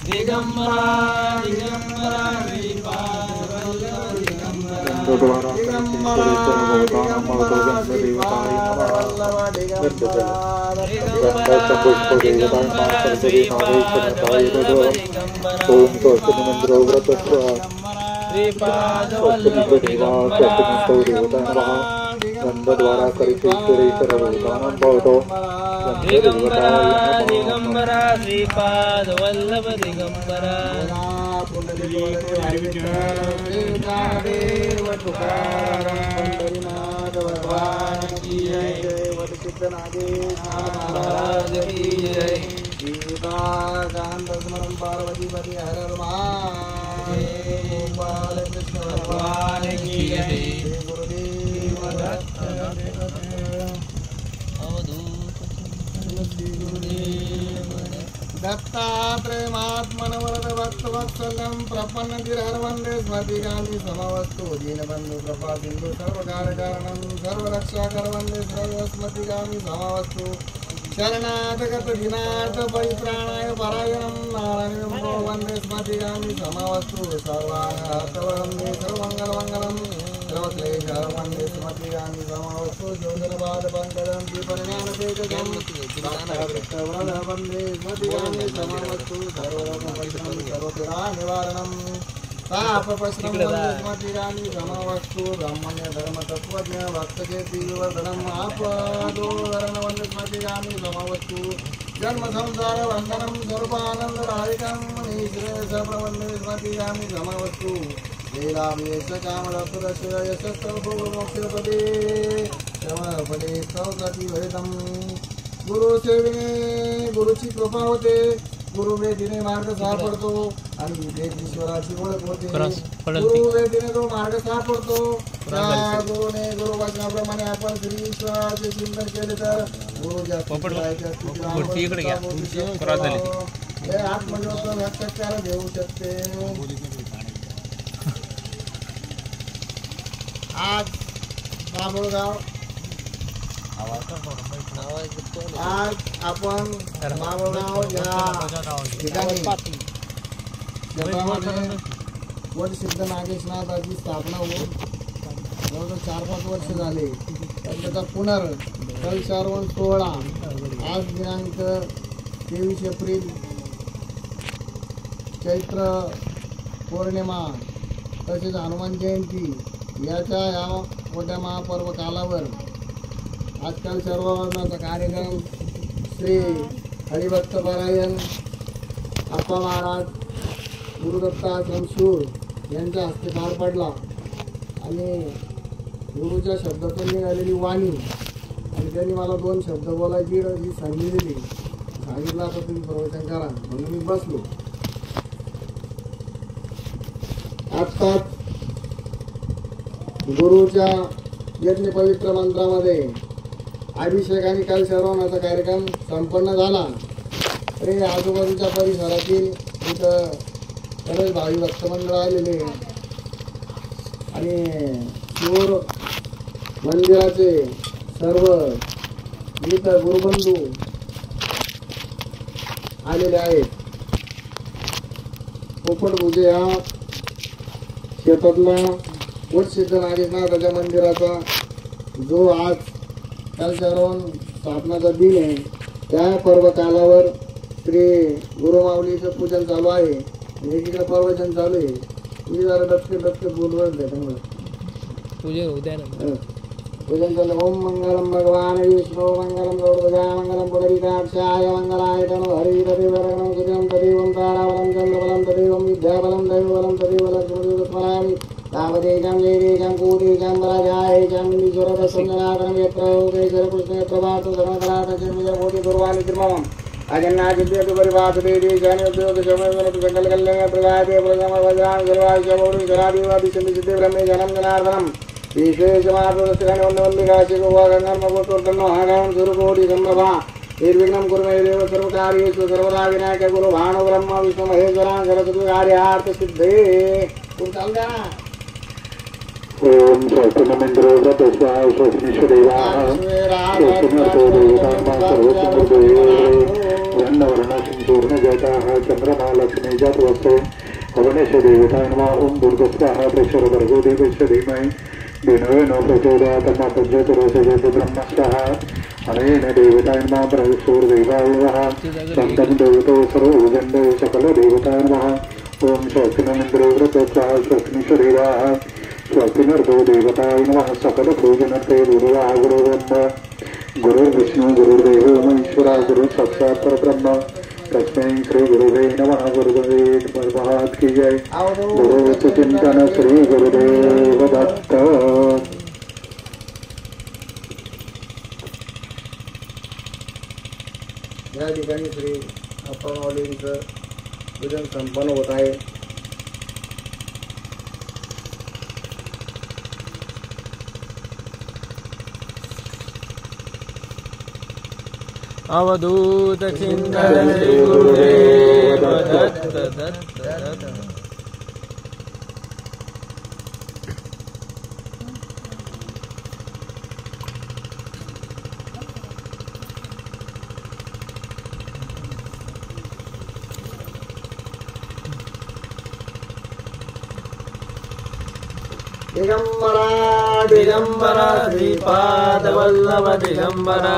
दिगंबरा दिगंबरा श्रीपाद वल्लभ दिगंबरा दिगंबरा दिगंबरा श्रीपाद वल्लभ दिगंबरा दिगंबरा दिगंबरा श्रीपाद वल्लभ दिगंबरा ओम कौशल मंत्रो व्रतस्व श्रीपाद वल्लभ दिगंबरा गंध द्वारा करितेश्वरेश्वर भगवान भवतो दिगंबरा दिगंबरा श्रीपाद वल्लभ दिगंबरा भगवान की जय महाराज की जय पार्वती पति हर महादेव कृष्ण भगवान की जय दत्तात्रेयमात्मन वरद भक्तवत्सलं प्रपन्नतिर्हरवन्दे स्मृतिगामि समवस्तु दीनबन्धु कृपा सिन्धु सर्वकारणं सर्वरक्षाकरवन्दे सर्वस्मृतिगामि समवस्तु शरणागत विनाथ परित्राणाय परायणं नारायणं वन्दे स्मृतिगामि समवस्तु सर्वार्थवन्दे सर्वमङ्गलमङ्गलं सर्वक्लेशहरवन्दे स्मृतिगामि समवस्तु शोधनपादपङ्कजं श्रीपरिज्ञानतेजं वन्दे स्मृतिगामि समवस्तु सर्वरोगमोचनं सर्वपीडानिवारणं तापप्रश्नं वन्दे स्मृतिगामि समवस्तु ब्राह्मण्यधर्मतत्त्वज्ञ भक्तचेतिवर्धनम् आपदोदरणं वन्दे स्मृतिगामि समवस्तु जन्मसंसारवन्दनं सर्वानन्ददायकं निःश्रेयसप्रवन्दे स्मृतिगामि समवस्तु लीलामेश कामलपुरस्य यशस्तवभोगमोक्षपदे श्रवणपदे स्तवगतिभेदं गुरुसेविने गुरुची कृपा होते गुरुवेदीने मार्ग सापडतो आणि ईश्वराची ओळख होते गुरुवेदीने जो मार्ग सापडतो त्या गुरुने गुरुवचनाप्रमाणे आपण श्री ईश्वराचे चिंतन केले तर गुरुच्या आत्मज्योत साक्षात्कार देऊ शकते. आज बाबुळगाव आज आपण बाबुळगाव या ठिकाणी वडसिद्ध नागेशनाथाची स्थापना होऊन जवळजवळ 4-5 वर्ष झाले. त्याचा पुनर्कलशारोहण सोहळा आज दिनांक 23 एप्रिल चैत्र पौर्णिमा तसेच हनुमान जयंती याच्या या मोठ्या महापर्व कालावर आजकाल सर्ववर्णाचा कार्यक्रम श्री हरिभक्तपरायण आप्पा महाराज गुरुदत्ताश्रम सूर यांच्या हस्ते पार पडला आणि गुरुच्या शब्दातून निघालेली वाणी आणि त्यांनी मला 2 शब्द बोलायची ही संधी दिली. सांगितलं आता तुम्ही प्रवचन करा म्हणून मी बसलो. आत्ताच गुरुच्या यज्ञ पवित्र मंत्रामध्ये अभिषेक आणि कलशारोहणाचा कार्यक्रम संपन्न झाला. तरी आजूबाजूच्या परिसरातील इथं बरेच भावी भक्तमंडळ आलेले आणि शिवर मंदिराचे सर्व इथं गुरुबंधू आलेले आहेत. पोपटभुजे हा शेतातला वडसिद्ध नागेशनाथाच्या मंदिराचा जो आज कलशारोहण स्थापनाचा दिन आहे त्या पर्व कालावर श्री गुरुमाऊलीचं पूजन चालू आहे. एकीकडे प्रवचन चालू आहे. मी जरा डचके बोलवत आहे त्यामुळे पूजन चालू. ओम मंगलम भगवान विष्णु मंगलम गौरवजा मंगलम पुंडरीकाक्षाय मंगलाय तनो हरि तदेवरं सुजं तदेवं ताराबलं चन्द्रबलं तदेवं विद्याबलं दैवबलं तदेव लक्ष्मीदेव स्मरामि तावदेकं जयदेकं कूटेकं वराजायकं ईश्वरदर्शनार्थं यत्र योगेश्वर कृष्णे प्रभात सर्वकलातजन्मजकोटि दुर्वाणि त्रिममम् अजन्नादित्यतु परिभासदेवी शनियोद्योग शमयवनतु सकलकल्याण प्रदायते प्रथमवज्रां सर्वाश्चमौलिकरादिवादिशन्ति सिद्धे ब्रह्मे जनं जनार्दनम् विशेषमात्मदस्थिकान्यवन्दिकाशिगोवागङ्गर्मगोत्रोर्गन्नो हागां सुरकोटि सम्भवा निर्विघ्नं कुर्मे देव सर्वकार्येषु सर्वदा विनायक गुरु भानु ब्रह्म विष्णु महेश्वरां सरस्वती कार्यार्थ सिद्धे. तुम चाल द्या ना. ओम स्वस्तिनमिन्द्रो व्रतस्वाय स्वस्तिश्वदेवाः स्वस्तिनर्तो देवतां सर्वसमृद्धये वर्णसिंचूर्णजाताः चन्द्रमा लक्ष्मी जातवस्ते हवनेश देवताय नमः ओम दुर्गस्वाहा प्रेक्षर भर्गो देवस्य धीमहि दिनो प्रचोदयात् तन्नः प्रज्योतिरोषयति ब्रह्म स्वाहा अनेन देवताय नमः प्रसूर्देवाय नमः सन्तं देवतो सर्वभुजन्दो सकलदेवताय नमः ओम स्वस्तिनमिन्द्रो वृतस्वाहा स्वस्तिनिषदेवाः स्वस्तिनर्दो देवताय नमः सकलपूजनर्थे गुरुवाः गुरुवन्दः गुरुर्विष्णु गुरुर्देवो महेश्वरः गुरु साक्षात् परब्रह्म तस्मै श्री गुरुवे नमः गुरुदेव प्रभात की जय गुरु चिंतन श्री गुरुदेव दत्त। या ठिकाणी श्री अप्पा माऊलींचं पूजन संपन्न होत आहे। अवधूत चिंतन श्री गुरुदेव दत्त दत्त दत्त। दिगंबरा दिगंबरा श्रीपाद वल्लभ दिगंबरा।